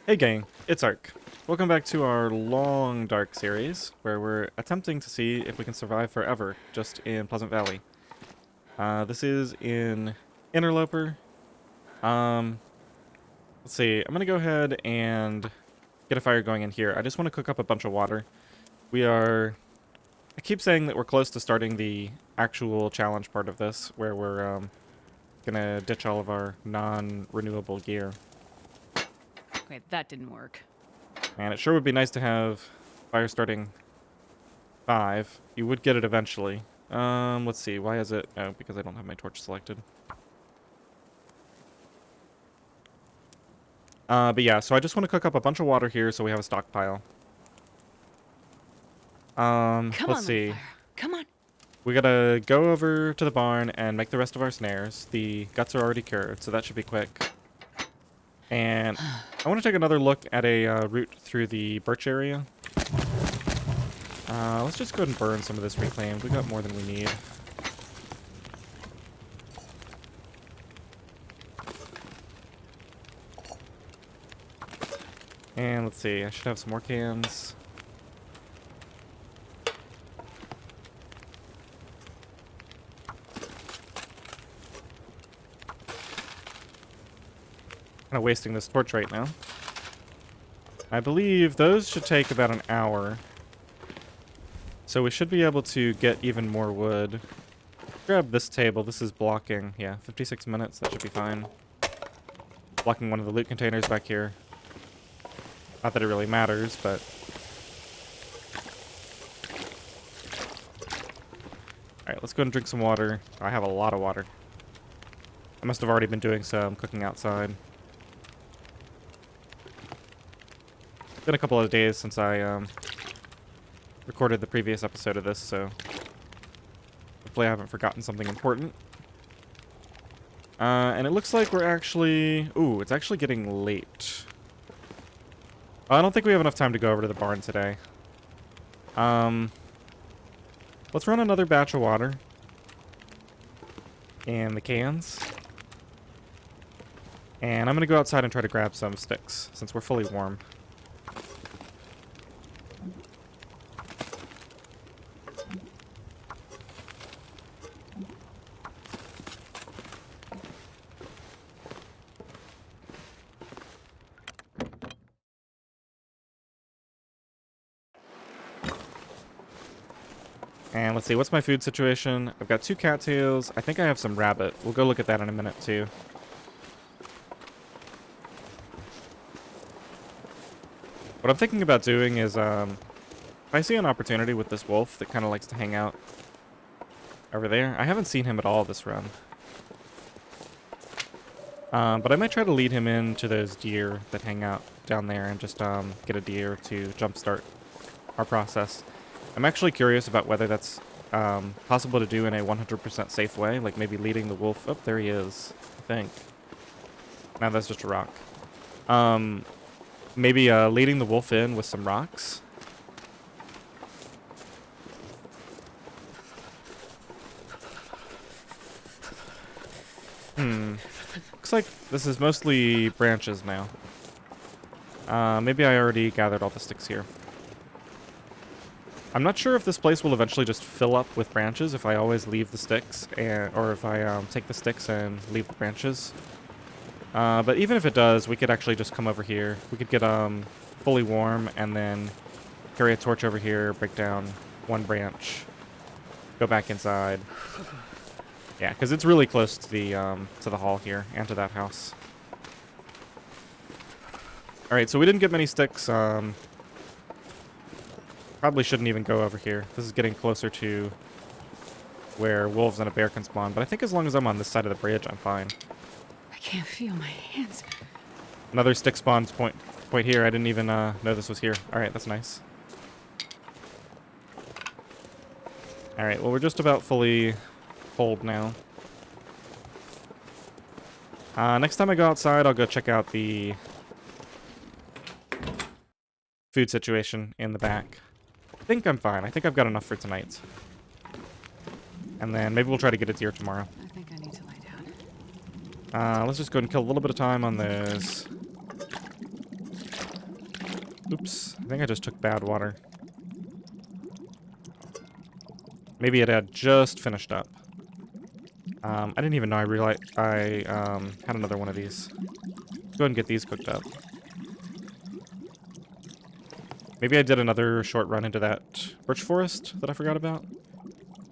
Hey gang, it's Ark. Welcome back to our long dark series, where we're attempting to see if we can survive forever just in Pleasant Valley. This is in Interloper. Um, let's see, I'm gonna go ahead and get a fire going in here. I just want to cook up a bunch of water. I keep saying that we're close to starting the actual challenge part of this, where we're gonna ditch all of our non-renewable gear. Okay, that didn't work. And it sure would be nice to have fire starting 5. You would get it eventually. Let's see. Why is it? Oh, because I don't have my torch selected. But yeah, so I just want to cook up a bunch of water here so we have a stockpile. Come Let's on, little see. fire. Come on. We gotta go over to the barn and make the rest of our snares. The guts are already cured, so that should be quick. And I want to take another look at a route through the birch area. Let's just go ahead and burn some of this reclaimed. We got more than we need. And let's see, I should have some more cans. Kind of wasting this torch right now. I believe those should take about an hour. So we should be able to get even more wood. Grab this table. This is blocking. Yeah, 56 minutes. That should be fine. Blocking one of the loot containers back here. Not that it really matters, but... Alright, let's go and drink some water. I have a lot of water. I must have already been doing some cooking outside. It's been a couple of days since I recorded the previous episode of this, so hopefully I haven't forgotten something important. And it looks like we're actually... Ooh, it's actually getting late. I don't think we have enough time to go over to the barn today. Let's run another batch of water. In the cans. And I'm going to go outside and try to grab some sticks, since we're fully warm. And let's see, what's my food situation? I've got 2 cattails. I think I have some rabbit. We'll go look at that in a minute, too. What I'm thinking about doing is, if I see an opportunity with this wolf that kind of likes to hang out over there. I haven't seen him at all this run. But I might try to lead him into those deer that hang out down there and just get a deer to jumpstart our process. I'm actually curious about whether that's possible to do in a 100% safe way, like maybe leading the wolf. Oh, there he is, I think. No, that's just a rock. Maybe leading the wolf in with some rocks. Looks like this is mostly branches now. Maybe I already gathered all the sticks here. I'm not sure if this place will eventually just fill up with branches if I always leave the sticks, or if I take the sticks and leave the branches. But even if it does, we could actually just come over here. We could get fully warm and then carry a torch over here, break down one branch, go back inside. Yeah, because it's really close to the hall here and to that house. All right, so we didn't get many sticks. Probably shouldn't even go over here. This is getting closer to where wolves and a bear can spawn, but I think as long as I'm on this side of the bridge, I'm fine. I can't feel my hands. Another stick spawns point here. I didn't even know this was here. All right, that's nice. All right, well, we're just about fully full now. Next time I go outside, I'll go check out the food situation in the back. I think I'm fine. I think I've got enough for tonight. And then maybe we'll try to get a deer tomorrow. I think I need to lie down. Let's just go ahead and kill a little bit of time on those. Oops, I think I just took bad water. Maybe it had just finished up. I didn't even know I had another one of these. Go ahead and get these cooked up. Maybe I did another short run into that birch forest that I forgot about.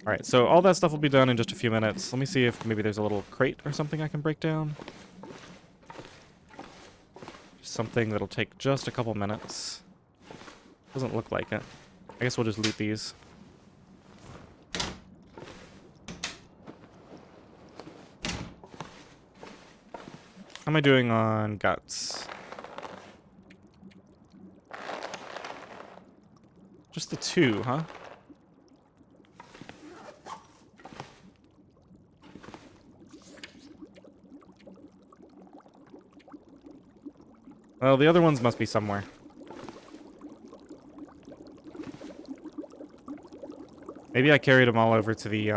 Alright, so all that stuff will be done in just a few minutes. Let me see if maybe there's a little crate or something I can break down. Something that'll take just a couple minutes. Doesn't look like it. I guess we'll just loot these. How am I doing on guts? Just the 2, huh? Well, the other ones must be somewhere. Maybe I carried them all over to the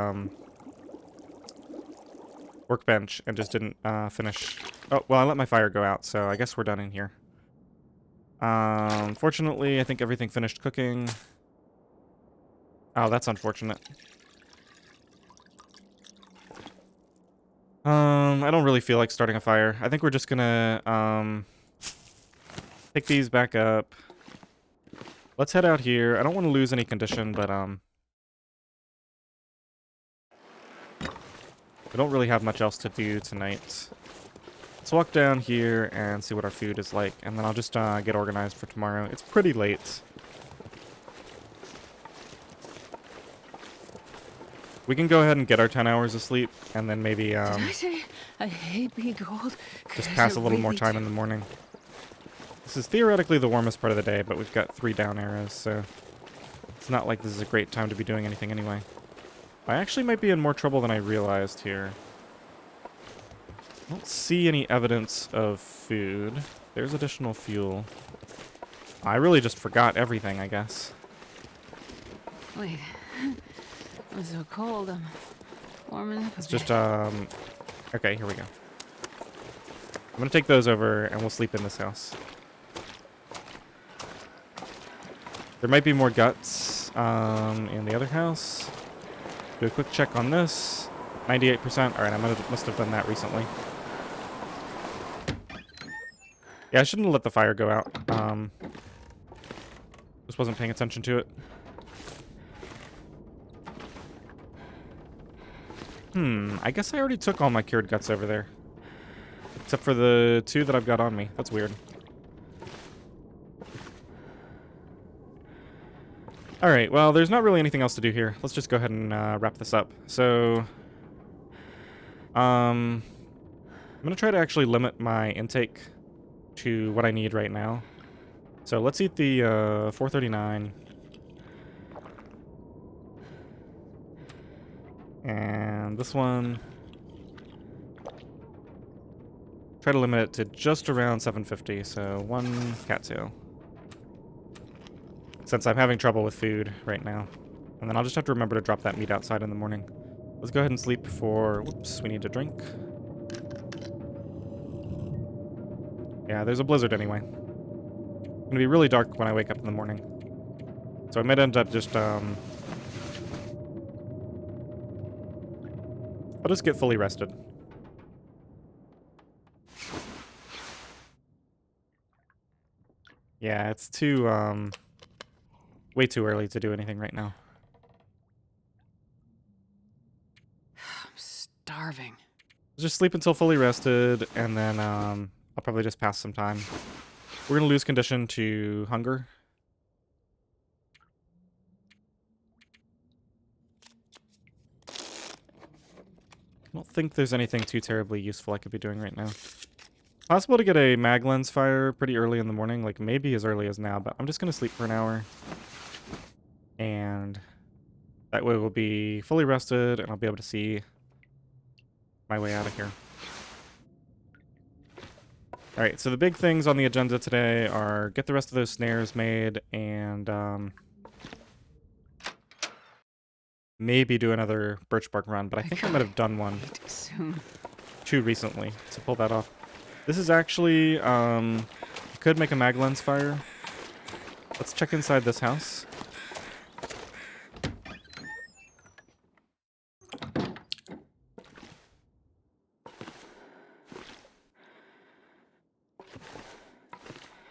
workbench and just didn't finish. Oh, well, I let my fire go out, so I guess we're done in here. Fortunately, I think everything finished cooking. Oh, that's unfortunate. I don't really feel like starting a fire. I think we're just gonna pick these back up. Let's head out here. I don't want to lose any condition, but I don't really have much else to do tonight. Let's walk down here and see what our food is like, and then I'll just get organized for tomorrow. It's pretty late. We can go ahead and get our 10 hours of sleep, and then maybe Did I say I hate being cold? just pass a little more time in the morning. This is theoretically the warmest part of the day, but we've got 3 down arrows, so it's not like this is a great time to be doing anything anyway. I actually might be in more trouble than I realized here. I don't see any evidence of food. There's additional fuel. I really just forgot everything, I guess. Wait. I'm so cold. I'm warming up. It's just, okay, here we go. I'm gonna take those over, and we'll sleep in this house. There might be more guts, in the other house. Do a quick check on this. 98%. Alright, I must have done that recently. Yeah, I shouldn't have let the fire go out. Just wasn't paying attention to it. I guess I already took all my cured guts over there. Except for the 2 that I've got on me. That's weird. Alright, well, there's not really anything else to do here. Let's just go ahead and wrap this up. So, I'm going to try to actually limit my intake to what I need right now. So let's eat the 439. And this one. Try to limit it to just around 750, so 1 cattail. Since I'm having trouble with food right now. And then I'll just have to remember to drop that meat outside in the morning. Let's go ahead and sleep for... Whoops, we need to drink. Yeah, there's a blizzard anyway. It's gonna be really dark when I wake up in the morning. So I might end up just, I'll just get fully rested. Yeah, it's too, way too early to do anything right now. I'm starving. Just sleep until fully rested, and then, I'll probably just pass some time. We're gonna lose condition to hunger. I don't think there's anything too terribly useful I could be doing right now. Possible to get a mag lens fire pretty early in the morning, like maybe as early as now, but I'm just gonna sleep for an hour. And that way we'll be fully rested, and I'll be able to see my way out of here. Alright, so the big things on the agenda today are get the rest of those snares made, and maybe do another birch bark run, but I think I might have done one Soon. too recently to pull that off. This is actually, I could make a mag lens fire, Let's check inside this house.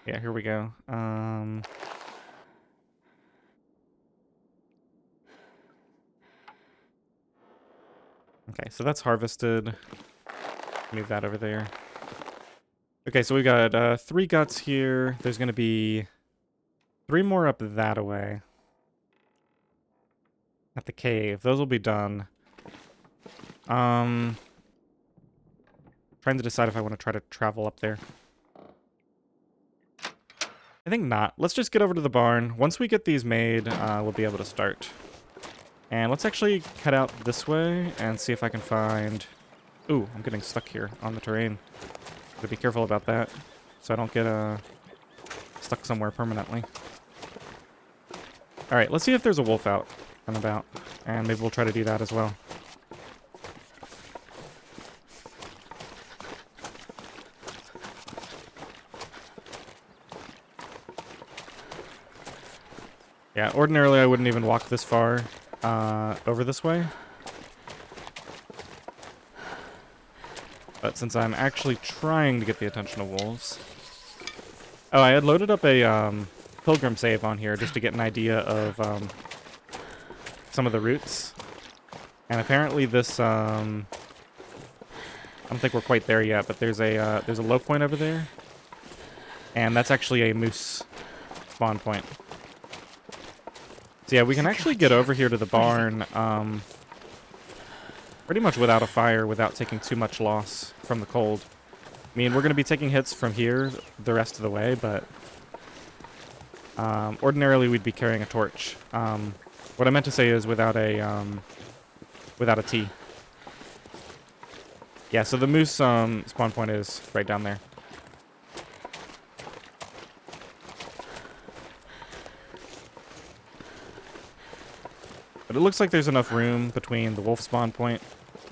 Yeah, here we go. Okay, so that's harvested. Move that over there. Okay, so we got 3 guts here. There's going to be 3 more up that way. At the cave. Those will be done. Trying to decide if I want to try to travel up there. I think not. Let's just get over to the barn. Once we get these made, we'll be able to start. And let's actually head out this way and see if I can find... Ooh, I'm getting stuck here on the terrain. Gotta be careful about that, so I don't get stuck somewhere permanently. Alright, let's see if there's a wolf out and about. And maybe we'll try to do that as well. Yeah, ordinarily I wouldn't even walk this far over this way. But since I'm actually trying to get the attention of wolves... Oh, I had loaded up a pilgrim save on here just to get an idea of some of the routes. And apparently this... I don't think we're quite there yet, but there's a low point over there. And that's actually a moose spawn point. So yeah, we can actually get over here to the barn pretty much without a fire, without taking too much loss from the cold. I mean, we're going to be taking hits from here the rest of the way, but ordinarily we'd be carrying a torch. What I meant to say is without a T. Yeah, so the moose spawn point is right down there. But it looks like there's enough room between the wolf spawn point,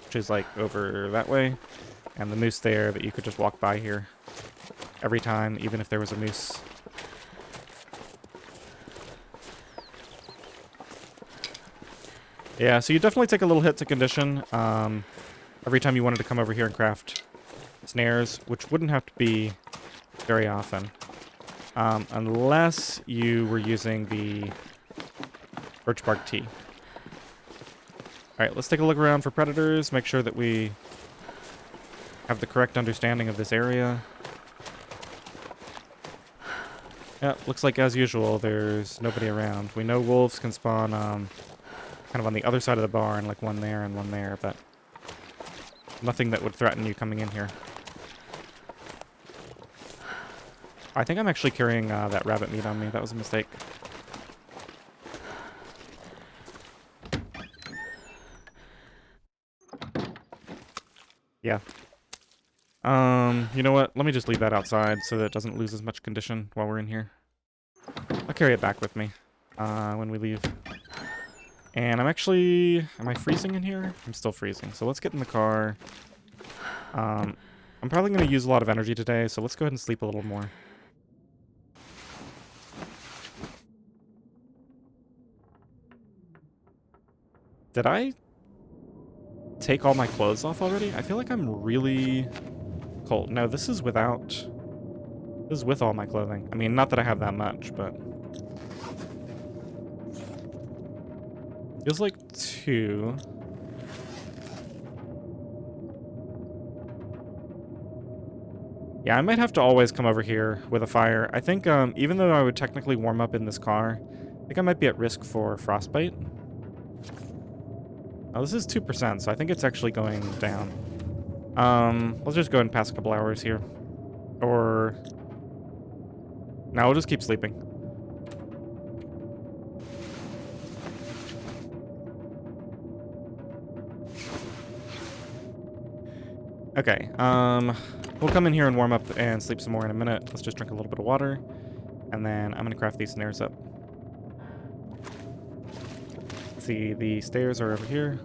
which is like over that way, and the moose there that you could just walk by here every time, even if there was a moose. Yeah, so you definitely take a little hit to condition every time you wanted to come over here and craft snares, which wouldn't have to be very often. Unless you were using the birch bark tea. Alright, let's take a look around for predators, make sure that we have the correct understanding of this area. Yeah, looks like as usual, there's nobody around. We know wolves can spawn kind of on the other side of the barn, like one there and one there, but nothing that would threaten you coming in here. I think I'm actually carrying that rabbit meat on me. That was a mistake. Yeah. You know what? Let me just leave that outside so that it doesn't lose as much condition while we're in here. I'll carry it back with me when we leave. And I'm actually... Am I freezing in here? I'm still freezing. So let's get in the car. I'm probably going to use a lot of energy today, so let's go ahead and sleep a little more. Did I take all my clothes off already? I feel like I'm really cold. No, this is without... This is with all my clothing. I mean, not that I have that much, but... Feels like 2. Yeah, I might have to always come over here with a fire. I think, even though I would technically warm up in this car, I think I might be at risk for frostbite. Oh, this is 2%, so I think it's actually going down. Let's just go ahead and pass a couple hours here. Or... No, we'll just keep sleeping. Okay, we'll come in here and warm up and sleep some more in a minute. Let's just drink a little bit of water, and then I'm gonna craft these snares up. Let's see, the stairs are over here.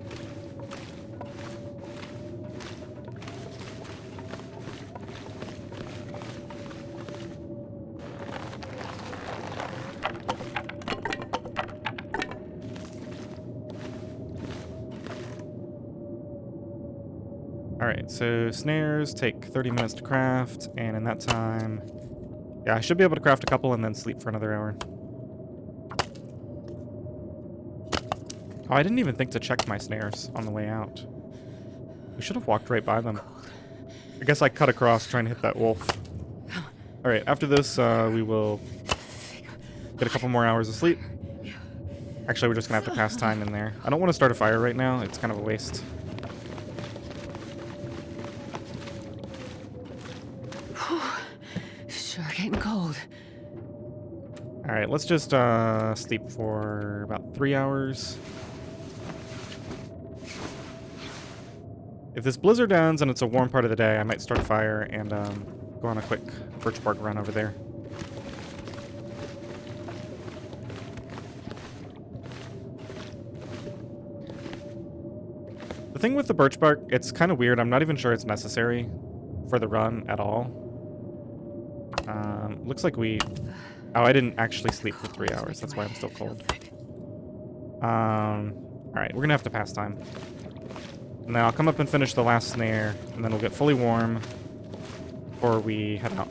Alright, so snares take 30 minutes to craft, and in that time... Yeah, I should be able to craft a couple and then sleep for another hour. Oh, I didn't even think to check my snares on the way out. We should have walked right by them. I guess I cut across trying to hit that wolf. Alright, after this, we will get a couple more hours of sleep. Actually, we're just gonna have to pass time in there. I don't want to start a fire right now. It's kind of a waste. Sure getting cold. Alright, let's just sleep for about 3 hours. If this blizzard ends and it's a warm part of the day, I might start a fire and go on a quick birch bark run over there. The thing with the birch bark, it's kind of weird. I'm not even sure it's necessary for the run at all. Looks like we... Oh, I didn't actually sleep for 3 hours. That's why I'm still cold. Alright, we're gonna have to pass time. Now I'll come up and finish the last snare, and then we'll get fully warm before we head out.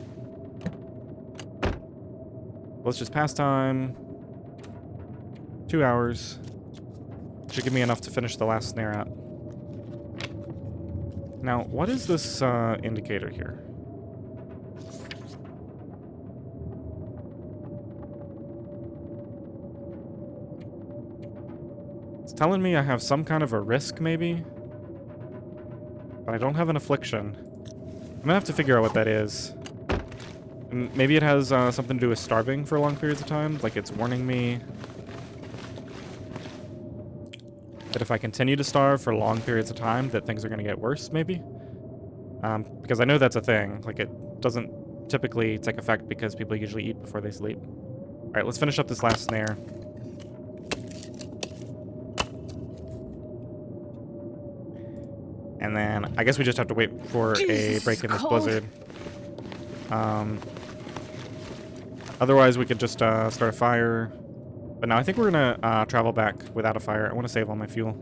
Let's just pass time. 2 hours. Should give me enough to finish the last snare out. Now, what is this indicator here? It's telling me I have some kind of a risk, maybe? But I don't have an affliction. I'm gonna have to figure out what that is. Maybe it has something to do with starving for long periods of time. Like it's warning me that if I continue to starve for long periods of time, that things are gonna get worse, maybe? Because I know that's a thing. Like it doesn't typically take effect because people usually eat before they sleep. Alright, let's finish up this last snare. And then I guess we just have to wait for a break in this blizzard. Otherwise, we could just start a fire. But now I think we're going to travel back without a fire. I want to save all my fuel.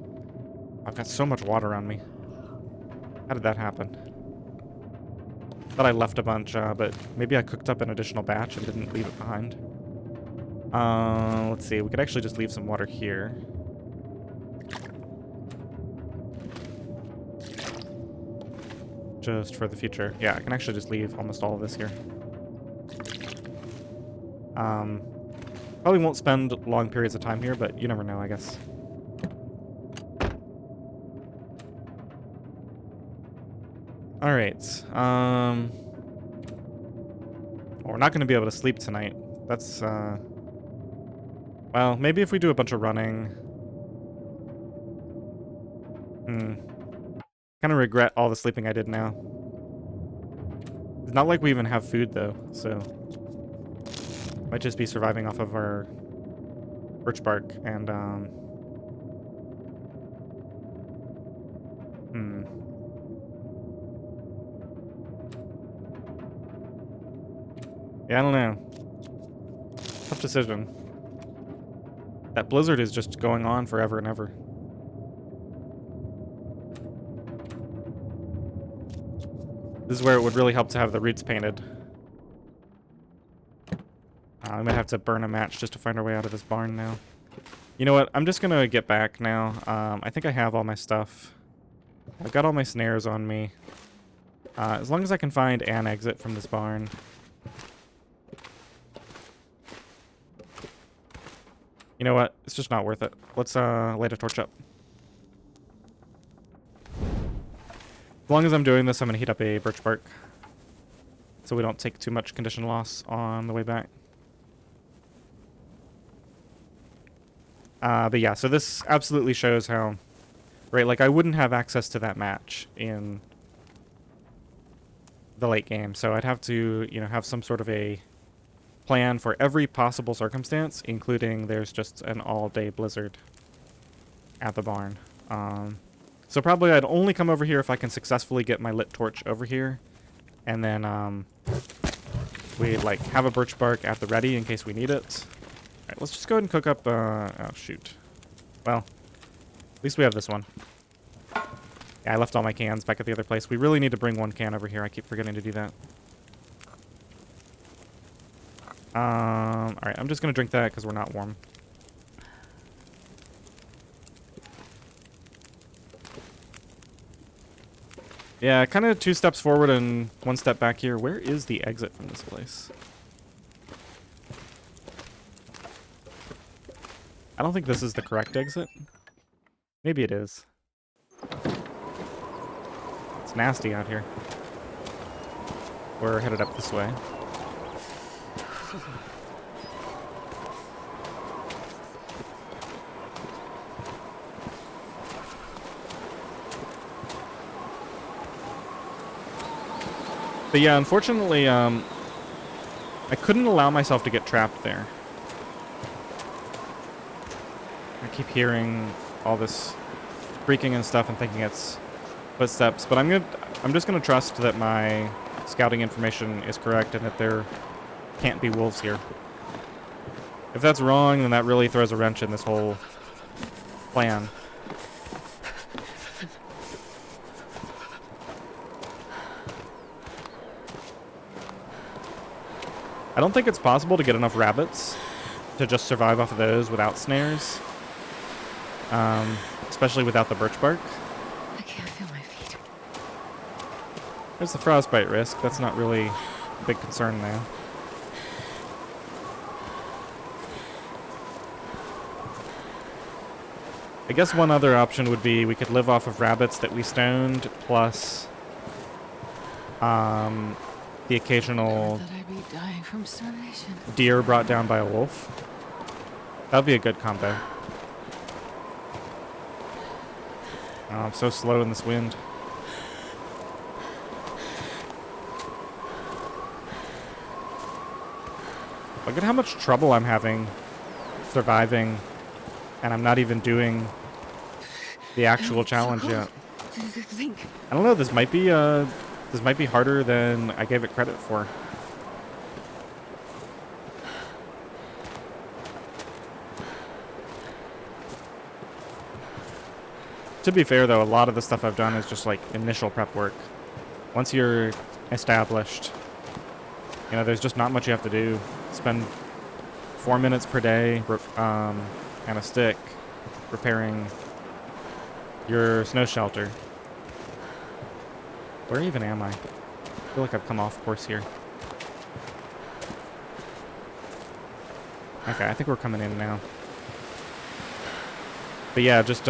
I've got so much water on me. How did that happen? Thought I left a bunch, but maybe I cooked up an additional batch and didn't leave it behind. Let's see. We could actually just leave some water here. Just for the future. Yeah, I can actually just leave almost all of this here. Probably won't spend long periods of time here, but you never know, I guess. Alright. Well, we're not going to be able to sleep tonight. That's, well, maybe if we do a bunch of running. Kind of regret all the sleeping I did now. It's not like we even have food, though, so... Might just be surviving off of our birch bark, and, Yeah, I don't know. Tough decision. That blizzard is just going on forever and ever. This is where it would really help to have the roots painted. I might have to burn a match just to find our way out of this barn now. You know what? I'm just gonna get back now. I think I have all my stuff. I've got all my snares on me. As long as I can find an exit from this barn. You know what? It's just not worth it. Let's light a torch up. As long as I'm doing this, I'm going to heat up a birch bark. So we don't take too much condition loss on the way back. But yeah, so this absolutely shows how... Right, like I wouldn't have access to that match in the late game. So I'd have to, you know, have some sort of a plan for every possible circumstance, including there's just an all-day blizzard at the barn. So probably I'd only come over here if I can successfully get my lit torch over here. And then we like have a birch bark at the ready in case we need it. Alright, let's just go ahead and cook up, oh shoot. Well, at least we have this one. Yeah, I left all my cans back at the other place. We really need to bring one can over here. I keep forgetting to do that. Alright, I'm just gonna drink that because we're not warm. Yeah, kind of 2 steps forward and 1 step back here. Where is the exit from this place? I don't think this is the correct exit. Maybe it is. It's nasty out here. We're headed up this way. But yeah, unfortunately, I couldn't allow myself to get trapped there. I keep hearing all this creaking and stuff and thinking it's footsteps, but I'm just gonna trust that my scouting information is correct and that there can't be wolves here. If that's wrong, then that really throws a wrench in this whole plan. I don't think it's possible to get enough rabbits to just survive off of those without snares. Especially without the birch bark. I can't feel my feet. There's the frostbite risk. That's not really a big concern now. I guess one other option would be we could live off of rabbits that we stoned, plus the occasional That I'd be dying from starvation. deer brought down by a wolf. That would be a good combo. Oh, I'm so slow in this wind. Look at how much trouble I'm having surviving, and I'm not even doing the actual challenge yet. Think. I don't know, this might be harder than I gave it credit for. To be fair though, a lot of the stuff I've done is just like initial prep work. Once you're established, you know, there's just not much you have to do. Spend 4 minutes per day and a stick repairing your snow shelter. Where even am I? I feel like I've come off course here. Okay, I think we're coming in now. But yeah, just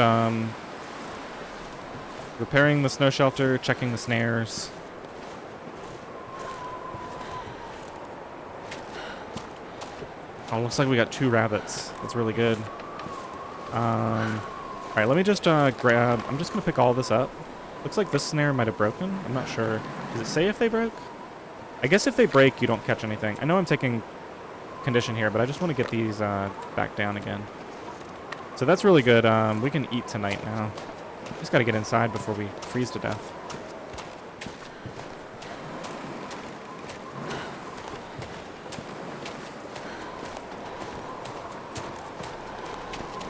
repairing the snow shelter, checking the snares. Oh, looks like we got 2 rabbits. That's really good. Alright, let me just grab... I'm just going to pick all this up. Looks like this snare might have broken. I'm not sure. Does it say if they broke? I guess if they break, you don't catch anything. I know I'm taking condition here, but I just want to get these back down again. So that's really good. We can eat tonight now. Just got to get inside before we freeze to death.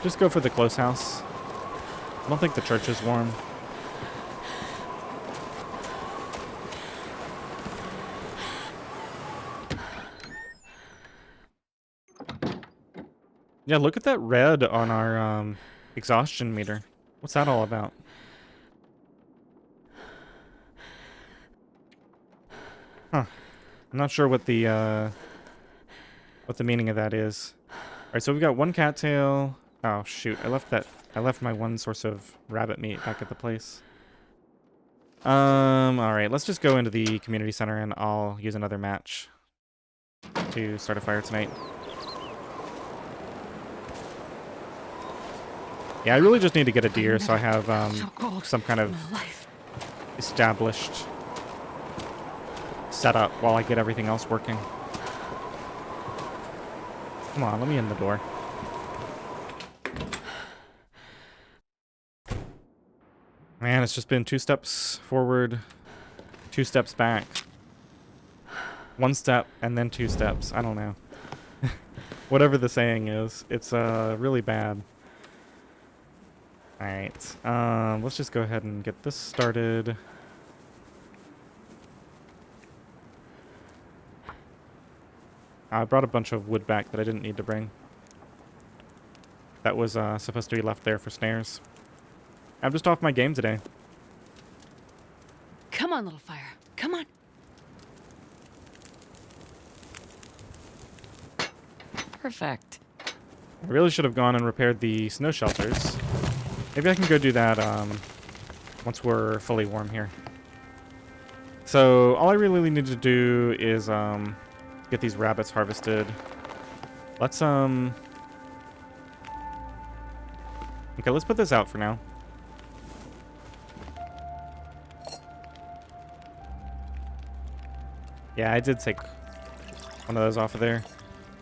Just go for the close house. I don't think the church is warm. Yeah, look at that red on our exhaustion meter. What's that all about? Huh. I'm not sure what the meaning of that is. Alright, so we've got 1 cattail. Oh shoot, I left my 1 source of rabbit meat back at the place. Alright, let's just go into the community center and I'll use another match to start a fire tonight. Yeah, I really just need to get a deer so I have some kind of established setup while I get everything else working. Come on, let me in the door. Man, it's just been 2 steps forward, 2 steps back. 1 step and then 2 steps. I don't know. Whatever the saying is, it's really bad. Alright, let's just go ahead and get this started. I brought a bunch of wood back that I didn't need to bring. That was supposed to be left there for snares. I'm just off my game today. Come on, little fire. Come on. Perfect. I really should have gone and repaired the snow shelters. Maybe I can go do that once we're fully warm here. So all I really need to do is get these rabbits harvested. Let's okay, let's put this out for now. Yeah, I did take one of those off of there.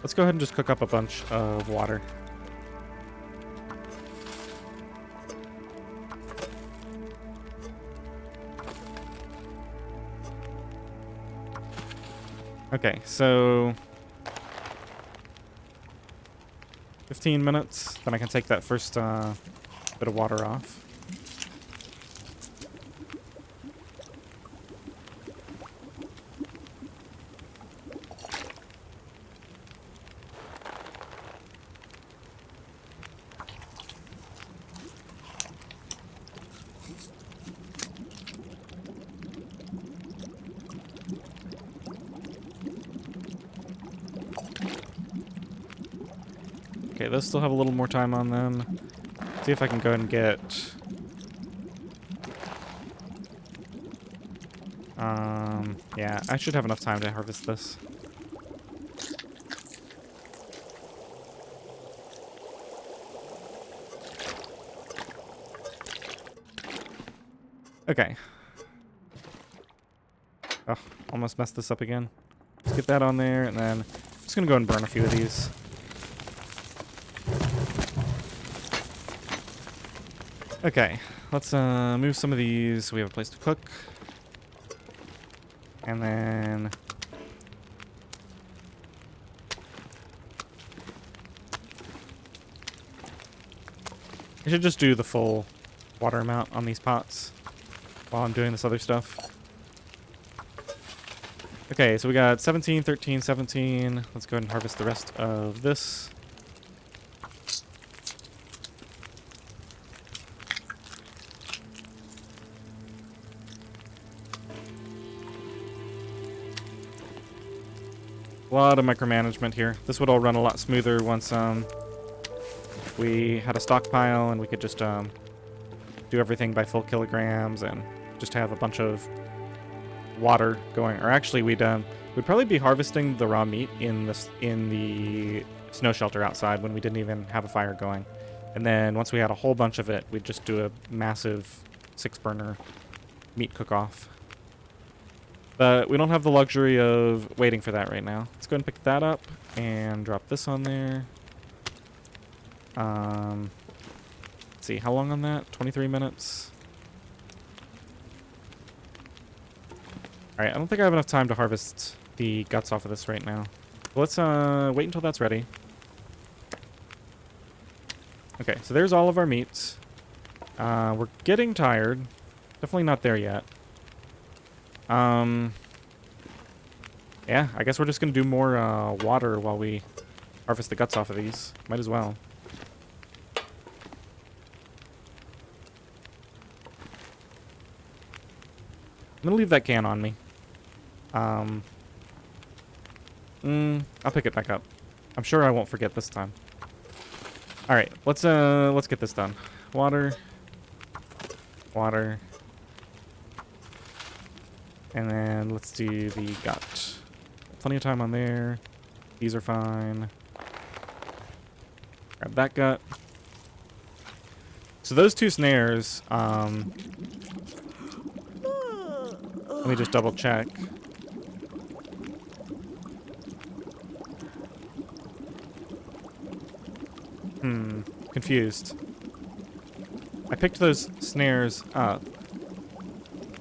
Let's go ahead and just cook up a bunch of water. Okay, so 15 minutes, then I can take that first bit of water off. Okay, those still have a little more time on them. See if I can go and get... yeah, I should have enough time to harvest this. Okay. Oh, almost messed this up again. Let's get that on there, and then I'm just gonna go and burn a few of these. Okay, let's move some of these so we have a place to cook. And then... I should just do the full water amount on these pots while I'm doing this other stuff. Okay, so we got 17, 13, 17. Let's go ahead and harvest the rest of this. A lot of micromanagement here. This would all run a lot smoother once we had a stockpile and we could just do everything by full kilograms and just have a bunch of water going. Or actually, we'd probably be harvesting the raw meat in the snow shelter outside when we didn't even have a fire going. And then once we had a whole bunch of it, we'd just do a massive 6-burner meat cook-off. But we don't have the luxury of waiting for that right now. Let's go ahead and pick that up and drop this on there. Let's see, how long on that? 23 minutes. Alright, I don't think I have enough time to harvest the guts off of this right now. Let's wait until that's ready. Okay, so there's all of our meats. We're getting tired. Definitely not there yet. Yeah, I guess we're just gonna do more water while we harvest the guts off of these. Might as well. I'm gonna leave that can on me. I'll pick it back up. I'm sure I won't forget this time. All right, let's get this done. Water, water, and then let's do the gut. Plenty of time on there. These are fine. Grab that gut. So those 2 snares, let me just double check. Confused. I picked those snares up.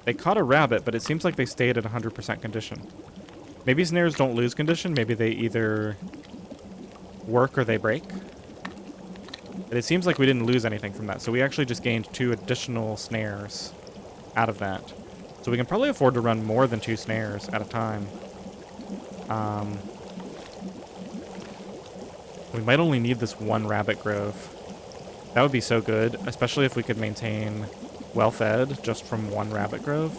They caught a rabbit, but it seems like they stayed at 100% condition. Maybe snares don't lose condition. Maybe they either work or they break. But it seems like we didn't lose anything from that, so we actually just gained 2 additional snares out of that. So we can probably afford to run more than 2 snares at a time. We might only need this 1 rabbit grove. That would be so good, especially if we could maintain well-fed just from 1 rabbit grove.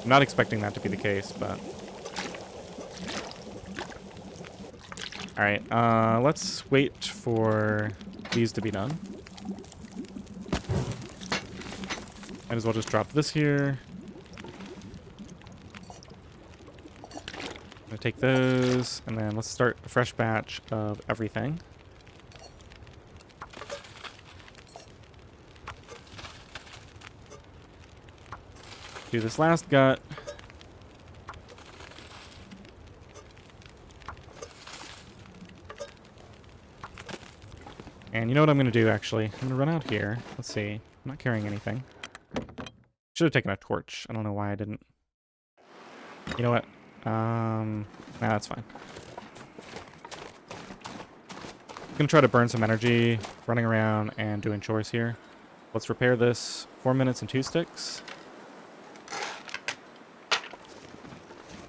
I'm not expecting that to be the case, but... Alright, let's wait for these to be done. Might as well just drop this here. I'm gonna take those, and then let's start a fresh batch of everything. Do this last gut. And you know what I'm going to do, actually? I'm going to run out here. Let's see. I'm not carrying anything. Should have taken a torch. I don't know why I didn't. You know what? Nah, that's fine. I'm going to try to burn some energy running around and doing chores here. Let's repair this. 4 minutes and 2 sticks.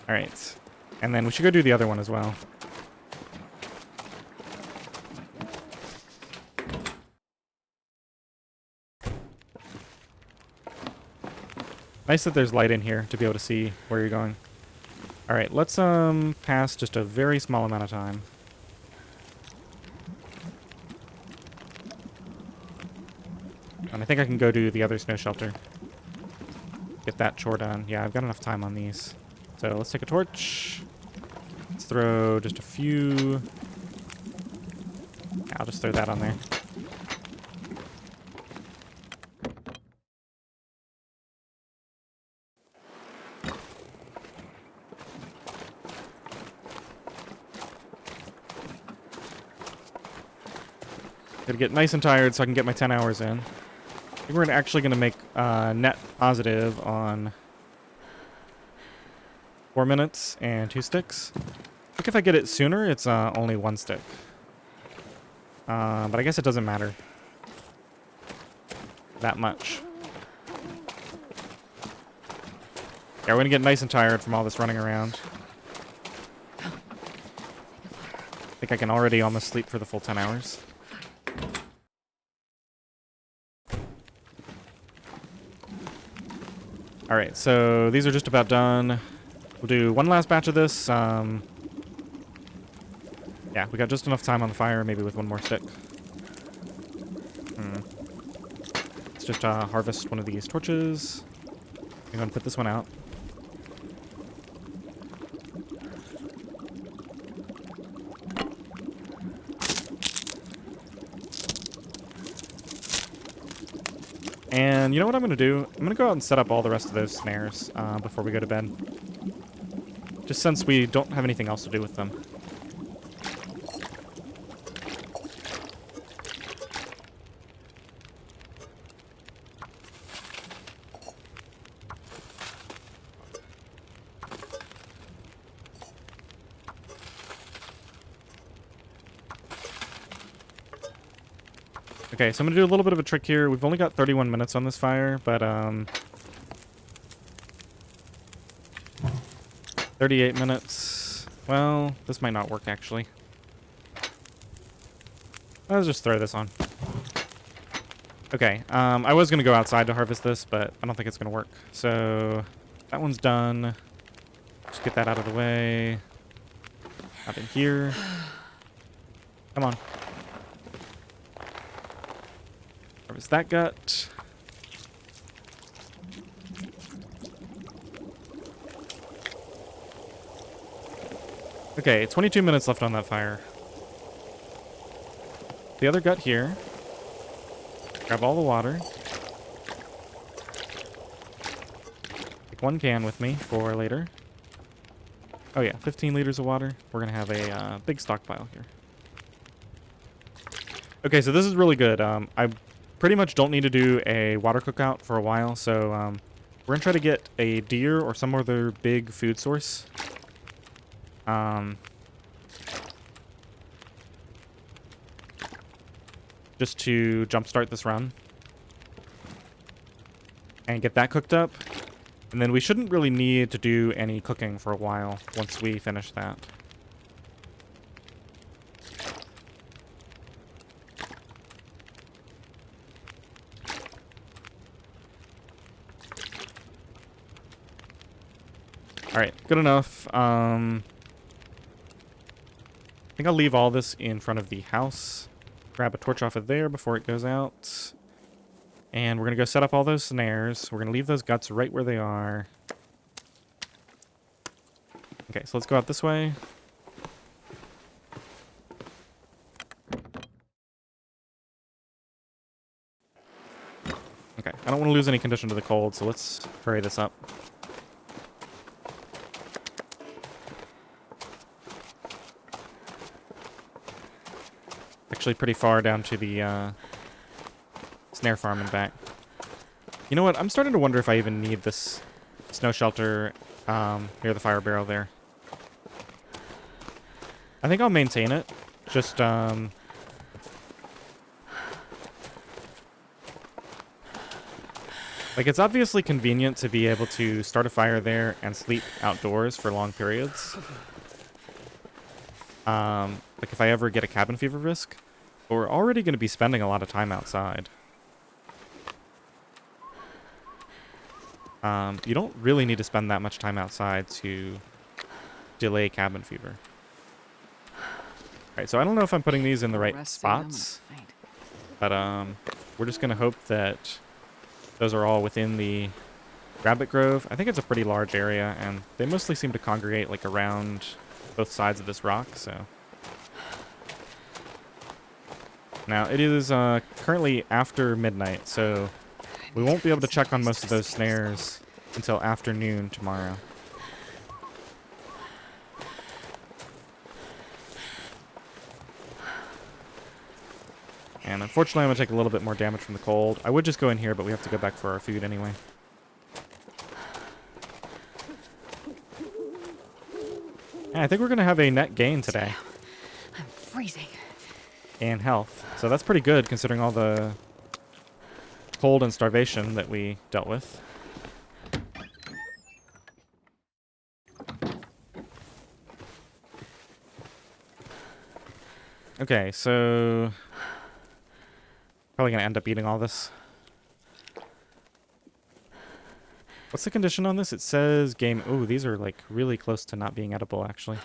Alright. And then we should go do the other one as well. Nice that there's light in here to be able to see where you're going. Alright, let's pass just a very small amount of time. And I think I can go do the other snow shelter. Get that chore done. Yeah, I've got enough time on these. So let's take a torch. Let's throw just a few. I'll just throw that on there. Gotta get nice and tired so I can get my 10 hours in. I think we're actually going to make net positive on 4 minutes and 2 sticks. I think if I get it sooner, it's only 1 stick. But I guess it doesn't matter that much. Yeah, we're going to get nice and tired from all this running around. I think I can already almost sleep for the full 10 hours. Alright, so these are just about done. We'll do one last batch of this. Yeah, we got just enough time on the fire, maybe with 1 more stick. Let's just harvest one of these torches. I'm going to put this one out. And you know what I'm going to do? I'm going to go out and set up all the rest of those snares before we go to bed. Just since we don't have anything else to do with them. Okay, so I'm going to do a little bit of a trick here. We've only got 31 minutes on this fire, but 38 minutes. Well, this might not work, actually. Let's just throw this on. Okay, I was going to go outside to harvest this, but I don't think it's going to work. So, that one's done. Just get that out of the way. Up in here. Come on. Harvest that gut. Okay, 22 minutes left on that fire. The other gut here. Grab all the water. Take 1 can with me for later. Oh yeah, 15 liters of water. We're going to have a big stockpile here. Okay, so this is really good. I pretty much don't need to do a water cookout for a while, so we're going to try to get a deer or some other big food source. just to jumpstart this run and get that cooked up. And then we shouldn't really need to do any cooking for a while once we finish that. Alright, good enough. I think I'll leave all this in front of the house. Grab a torch off of there before it goes out. And we're going to go set up all those snares. We're going to leave those guts right where they are. Okay, so let's go out this way. Okay, I don't want to lose any condition to the cold, so let's hurry this up. Actually pretty far down to the snare farm and back. You know what? I'm starting to wonder if I even need this snow shelter near the fire barrel there. I think I'll maintain it. Just like, it's obviously convenient to be able to start a fire there and sleep outdoors for long periods. Like if I ever get a cabin fever risk. But we're already going to be spending a lot of time outside. You don't really need to spend that much time outside to delay cabin fever. Alright, so I don't know if I'm putting these in the right spots. But we're just going to hope that those are all within the rabbit grove. I think it's a pretty large area, and they mostly seem to congregate like around both sides of this rock, so... Now, it is currently after midnight, so we won't be able to check on most of those snares until afternoon tomorrow. And unfortunately, I'm going to take a little bit more damage from the cold. I would just go in here, but we have to go back for our food anyway. Yeah, I think we're going to have a net gain today. I'm freezing. And health. So that's pretty good considering all the cold and starvation that we dealt with. Okay, so probably gonna end up eating all this. What's the condition on this? It says game... Oh, these are like really close to not being edible actually.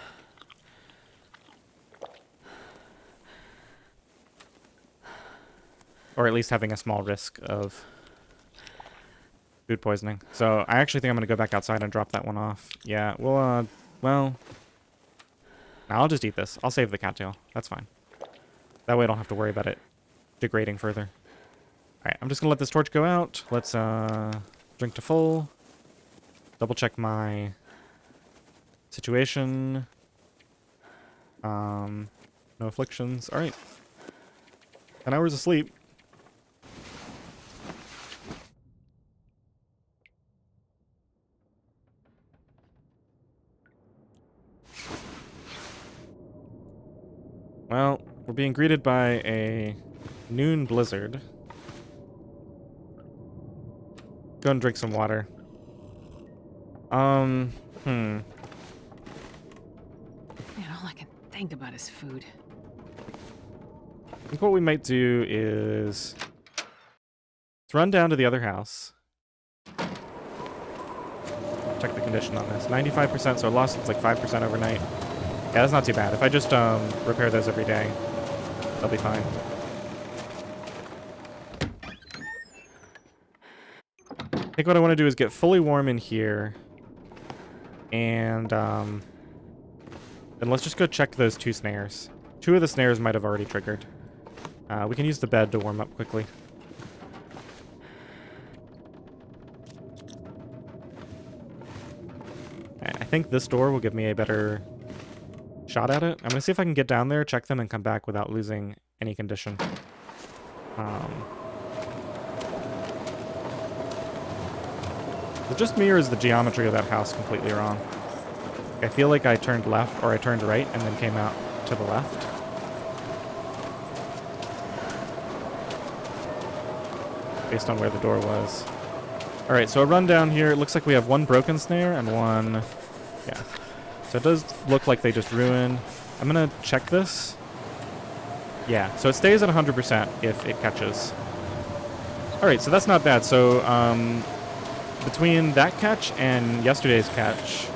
Or at least having a small risk of food poisoning. So I actually think I'm going to go back outside and drop that one off. Yeah, well, no, I'll just eat this. I'll save the cattail. That's fine. That way I don't have to worry about it degrading further. Alright, I'm just going to let this torch go out. Let's drink to full. Double check my situation. No afflictions. Alright. 10 hours of sleep. Well, we're being greeted by a noon blizzard. Go and drink some water. Man, all I can think about is food. I think what we might do is let's run down to the other house. Check the condition on this. 95%, so I lost it's like 5% overnight. Yeah, that's not too bad. If I just repair those every day, they'll be fine. I think what I want to do is get fully warm in here. And then let's just go check those 2 snares. 2 of the snares might have already triggered. We can use the bed to warm up quickly. I think this door will give me a better shot at it. I'm going to see if I can get down there, check them, and come back without losing any condition. Is it just me, or is the geometry of that house completely wrong? I feel like I turned left, or I turned right, and then came out to the left. based on where the door was. All right, so a run down here. It looks like we have one broken snare and one... Yeah. So it does look like they just ruined. I'm going to check this. Yeah, so it stays at 100% if it catches. All right, so that's not bad. So between that catch and yesterday's catch...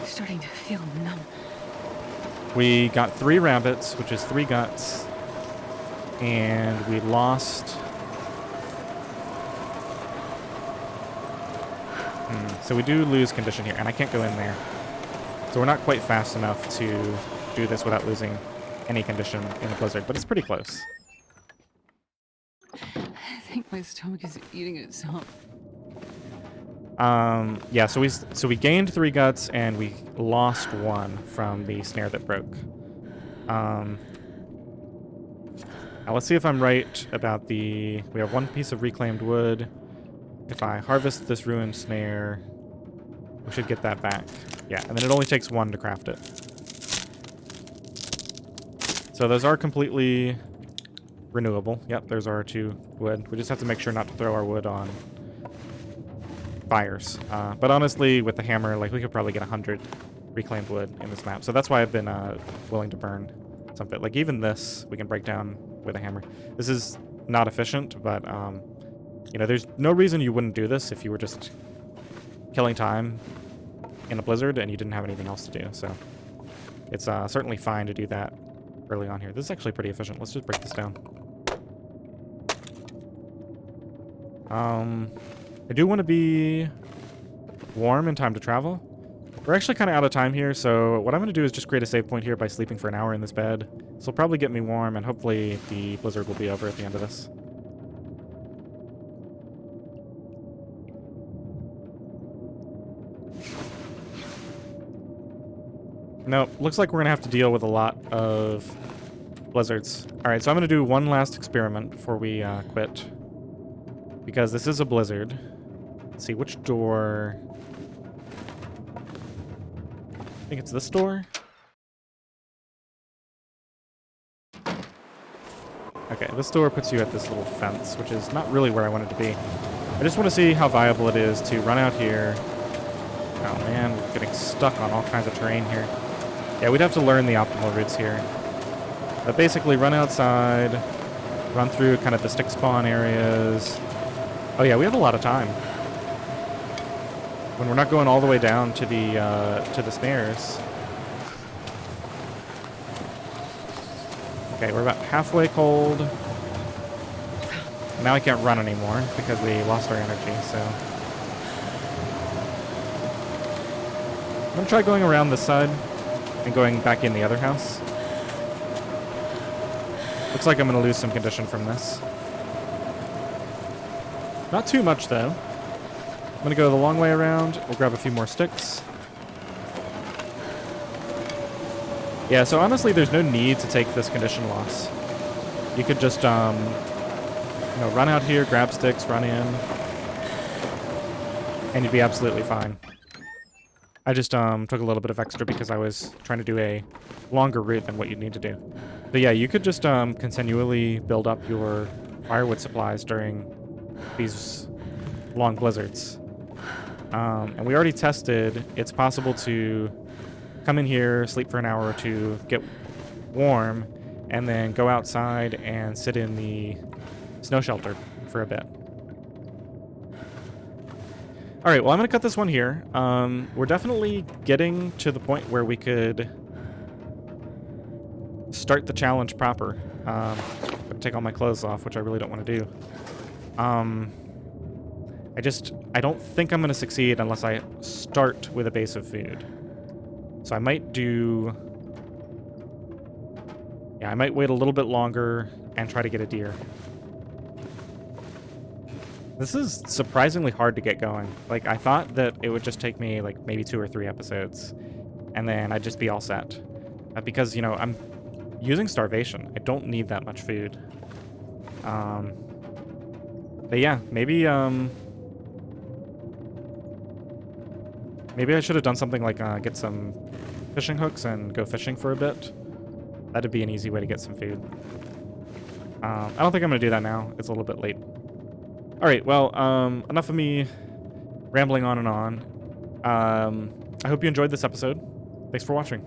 Starting to feel numb. We got 3 rabbits, which is 3 guts, and we lost... So we do lose condition here, and I can't go in there. So we're not quite fast enough to do this without losing any condition in the blizzard, but it's pretty close. I think my stomach is eating itself. Yeah, so we gained 3 guts, and we lost 1 from the snare that broke. Now let's see if I'm right about the... We have 1 piece of reclaimed wood. If I harvest this ruined snare, we should get that back. Yeah, and then it only takes 1 to craft it. So those are completely renewable. Yep, there's our 2 wood. We just have to make sure not to throw our wood on fires. But honestly, with the hammer, like, we could probably get 100 reclaimed wood in this map. So that's why I've been willing to burn something. Like, even this, we can break down with a hammer. This is not efficient, but... you know, there's no reason you wouldn't do this if you were just killing time in a blizzard and you didn't have anything else to do. So it's certainly fine to do that early on here. This is actually pretty efficient. Let's just break this down. I do want to be warm in time to travel. We're actually kind of out of time here, so what I'm going to do is just create a save point here by sleeping for an hour in this bed. This will probably get me warm, and hopefully the blizzard will be over at the end of this. No, looks like we're going to have to deal with a lot of blizzards. Alright, so I'm going to do one last experiment before we quit. Because this is a blizzard. Let's see, which door... I think it's this door? Okay, this door puts you at this little fence, which is not really where I want it to be. I just want to see how viable it is to run out here. Oh man, we're getting stuck on all kinds of terrain here. Yeah, we'd have to learn the optimal routes here. But basically, run outside, run through kind of the stick spawn areas. Oh yeah, we have a lot of time. When we're not going all the way down to the snares. Okay, we're about halfway cold. Now I can't run anymore because we lost our energy, so... I'm gonna try going around this side and going back in the other house. Looks like I'm gonna lose some condition from this. Not too much, though. I'm gonna go the long way around. We'll grab a few more sticks. Yeah, so honestly, there's no need to take this condition loss. You could just, you know, run out here, grab sticks, run in, and you'd be absolutely fine. I just took a little bit of extra because I was trying to do a longer route than what you'd need to do. But yeah, you could just continually build up your firewood supplies during these long blizzards. And we already tested, it's possible to come in here, sleep for an hour or two, get warm, and then go outside and sit in the snow shelter for a bit. Alright, well, I'm going to cut this one here. We're definitely getting to the point where we could start the challenge proper. I'm going to take all my clothes off, which I really don't want to do. I don't think I'm going to succeed unless I start with a base of food. So I might do... Yeah, I might wait a little bit longer and try to get a deer. This is surprisingly hard to get going. Like, I thought that it would just take me, like, maybe 2 or 3 episodes, and then I'd just be all set. Because, you know, I'm using starvation. I don't need that much food. But yeah, maybe I should have done something like get some fishing hooks and go fishing for a bit. That'd be an easy way to get some food. I don't think I'm going to do that now. It's a little bit late. All right, well, enough of me rambling on and on. I hope you enjoyed this episode. Thanks for watching.